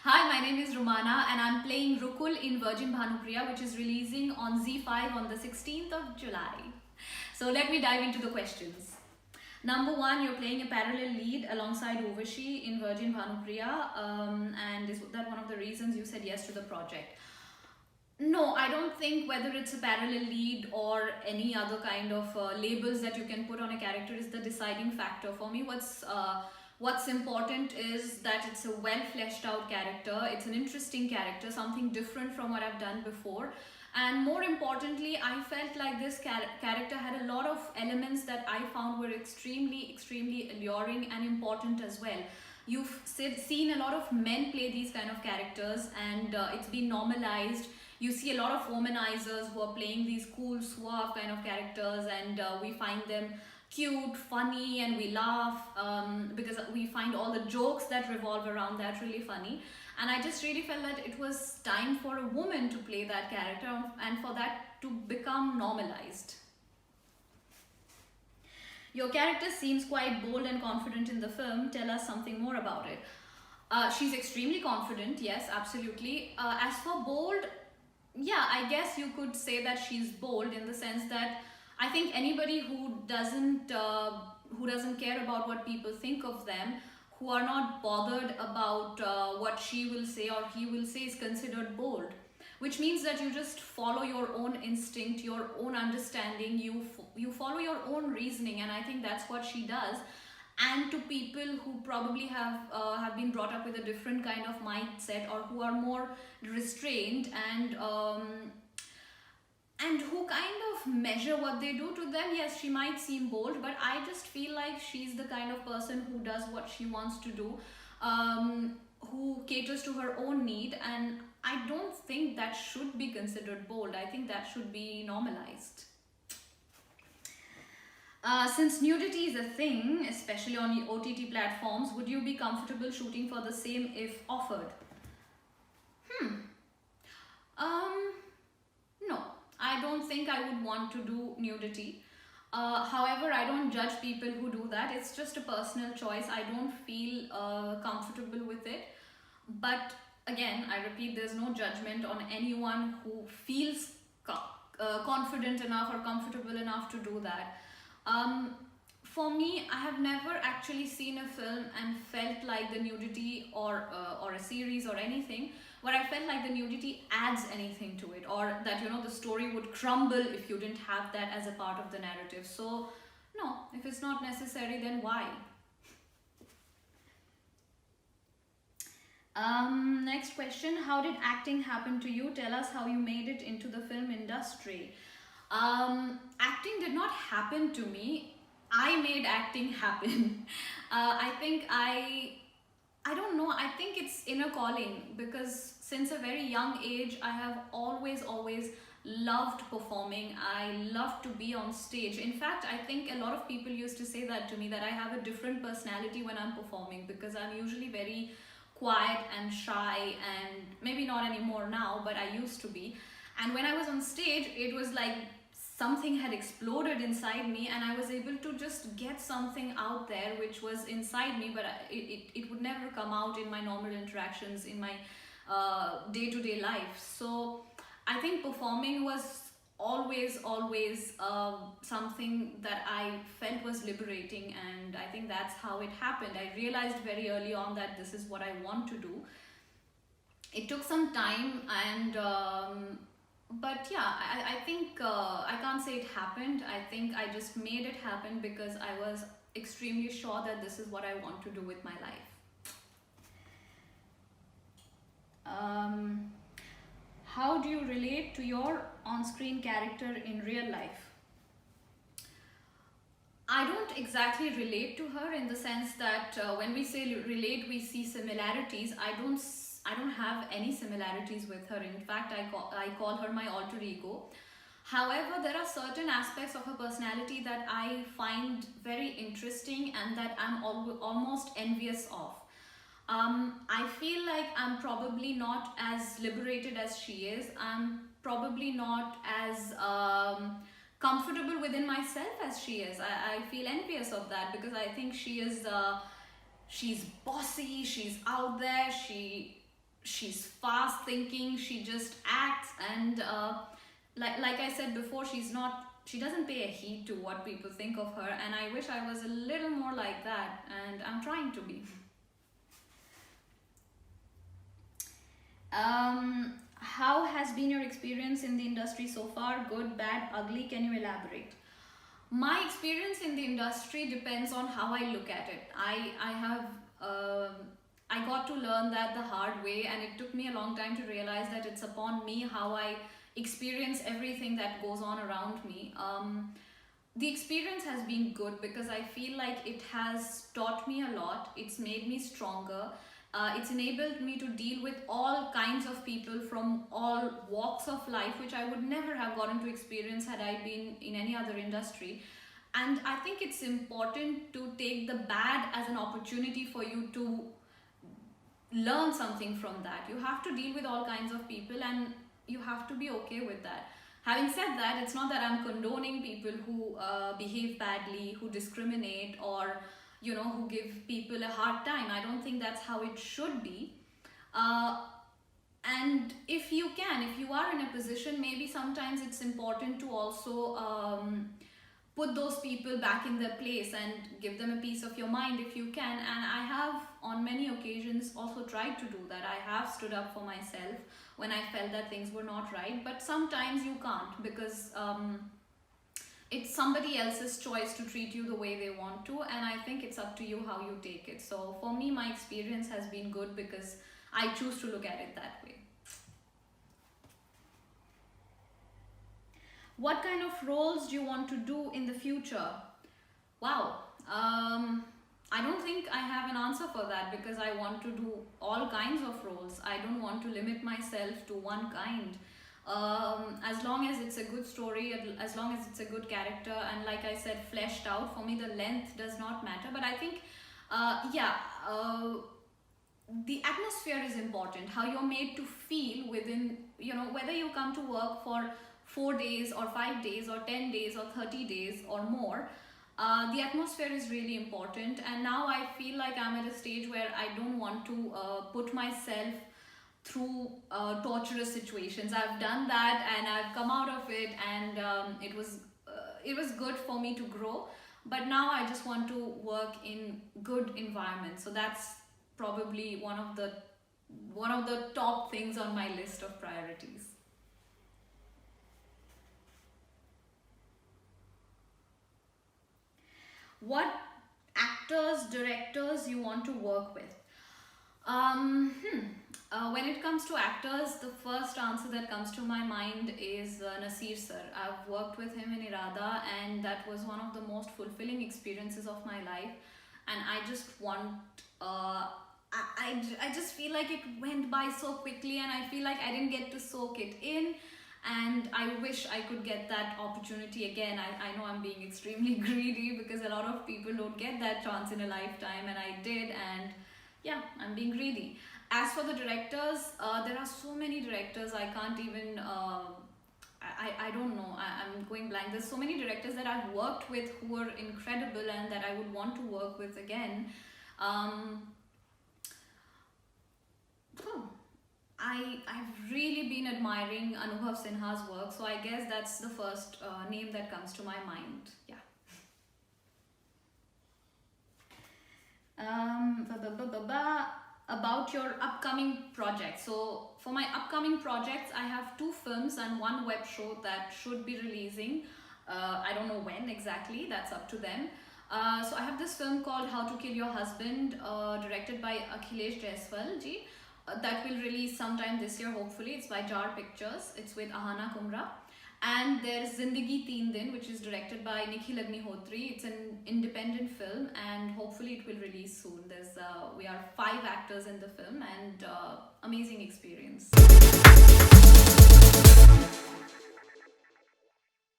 Hi, my name is Rumana and I'm playing Rukul in Virgin Bhanupriya, which is releasing on ZEE5 on the 16th of July. So let me dive into the questions. Number one, you're playing a parallel lead alongside Urvashi in Virgin Bhanupriya, and is that one of the reasons you said yes to the project? No, I don't think whether it's a parallel lead or any other kind of labels that you can put on a character is the deciding factor for me. What's important is that it's a well fleshed out character. It's an interesting character, something different from what I've done before. And more importantly, I felt like this character had a lot of elements that I found were extremely alluring and important as well. You've seen a lot of men play these kind of characters, and it's been normalized. You see a lot of womanizers who are playing these cool, suave kind of characters, and we find them cute, funny, and we laugh because we find all the jokes that revolve around that really funny. And I just really felt that it was time for a woman to play that character and for that to become normalized. Your character seems quite bold and confident in the film. Tell us something more about it. She's extremely confident, yes, absolutely. As for bold, yeah, I guess you could say that she's bold in the sense that I think anybody who doesn't care about what people think of them, who are not bothered about what she will say or he will say, is considered bold. Which means that you just follow your own instinct, your own understanding, you follow your own reasoning, and I think that's what she does. And to people who probably have been brought up with a different kind of mindset, or who are more restrained and who kind of measure what they do, to them, yes, she might seem bold, but I just feel like she's the kind of person who does what she wants to do, who caters to her own need, and I don't think that should be considered bold. I think that should be normalized. Since nudity is a thing, especially on the OTT platforms, would you be comfortable shooting for the same if offered? Um, no, I don't think I would want to do nudity. However, I don't judge people who do that. It's just a personal choice. I don't feel comfortable with it. But again, I repeat, there's no judgment on anyone who feels confident enough or comfortable enough to do that. Um, for me, I have never actually seen a film and felt like the nudity or a series or anything where I felt like the nudity adds anything to it, or that the story would crumble if you didn't have that as a part of the narrative. So no, if it's not necessary, then why? Next question. How did acting happen to you? Tell us how you made it into the film industry. Acting did not happen to me. I made acting happen. I think I don't know. I think it's inner calling, because since a very young age, I have always loved performing. I love to be on stage. In fact, I think a lot of people used to say that to me, that I have a different personality when I'm performing, because I'm usually very quiet and shy, and maybe not anymore now, but I used to be. And when I was on stage, it was like something had exploded inside me, and I was able to just get something out there which was inside me, but it would never come out in my normal interactions, in my day-to-day life. So I think performing was always something that I felt was liberating, and I think that's how it happened. I realized very early on that this is what I want to do. It took some time, and but yeah, I think I can't say it happened. I think I just made it happen because I was extremely sure that this is what I want to do with my life. How do you relate to your on-screen character in real life? I don't exactly relate to her in the sense that when we say relate, we see similarities. I don't have any similarities with her. In fact, I call her my alter ego. However, there are certain aspects of her personality that I find very interesting and that I'm almost envious of. I feel like I'm probably not as liberated as she is. I'm probably not as comfortable within myself as she is. I feel envious of that, because I think she's bossy, she's out there, she's fast thinking, she just acts, and like I said before, she doesn't pay a heed to what people think of her, and I wish I was a little more like that, and I'm trying to be. How has been your experience in the industry so far? Good, bad, ugly? Can you elaborate? My experience in the industry depends on how I look at it. I have I got to learn that the hard way, and it took me a long time to realize that it's upon me how I experience everything that goes on around me. The experience has been good because I feel like it has taught me a lot. It's made me stronger. It's enabled me to deal with all kinds of people from all walks of life, which I would never have gotten to experience had I been in any other industry. And I think it's important to take the bad as an opportunity for you to learn something from that. You have to deal with all kinds of people, and you have to be okay with that. Having said that, it's not that I'm condoning people who behave badly, who discriminate, or who give people a hard time. I don't think that's how it should be. And if you are in a position, maybe sometimes it's important to also put those people back in their place and give them a piece of your mind if you can. And I have on many occasions also tried to do that. I have stood up for myself when I felt that things were not right, but sometimes you can't, because it's somebody else's choice to treat you the way they want to, and I think it's up to you how you take it. So for me, my experience has been good because I choose to look at it that way. What kind of roles do you want to do in the future? Wow. I don't think I have an answer for that, because I want to do all kinds of roles. I don't want to limit myself to one kind. As long as it's a good story, as long as it's a good character, and like I said, fleshed out, for me the length does not matter. But I think the atmosphere is important, how you're made to feel within, whether you come to work for 4 days or 5 days or 10 days or 30 days or more. The atmosphere is really important, and now I feel like I'm at a stage where I don't want to put myself through torturous situations. I've done that and I've come out of it, and it was good for me to grow. But now I just want to work in good environments. So that's probably one of the top things on my list of priorities. What actors, directors you want to work with? When it comes to actors, the first answer that comes to my mind is Nasir sir. I've worked with him in Irada, and that was one of the most fulfilling experiences of my life. And I just want, I just feel like it went by so quickly, and I feel like I didn't get to soak it in. And I wish I could get that opportunity again. I know I'm being extremely greedy, because a lot of people don't get that chance in a lifetime, and I did, and yeah, I'm being greedy. As for the directors, there are so many directors, I can't even, I don't know, I'm going blank. There's so many directors that I've worked with who are incredible and that I would want to work with again. I've really been admiring Anubhav Sinha's work, so I guess that's the first name that comes to my mind. Yeah. About your upcoming projects. So for my upcoming projects, I have 2 films and 1 web show that should be releasing. I don't know when exactly, that's up to them. So I have this film called How to Kill Your Husband, directed by Akhilesh Jaiswal ji. That will release sometime this year, hopefully. It's by Jar Pictures. It's with Ahana Kumra. And there's Zindagi Teen Din, which is directed by Nikhil Agnihotri. It's an independent film, and hopefully it will release soon. We are 5 actors in the film, and amazing experience.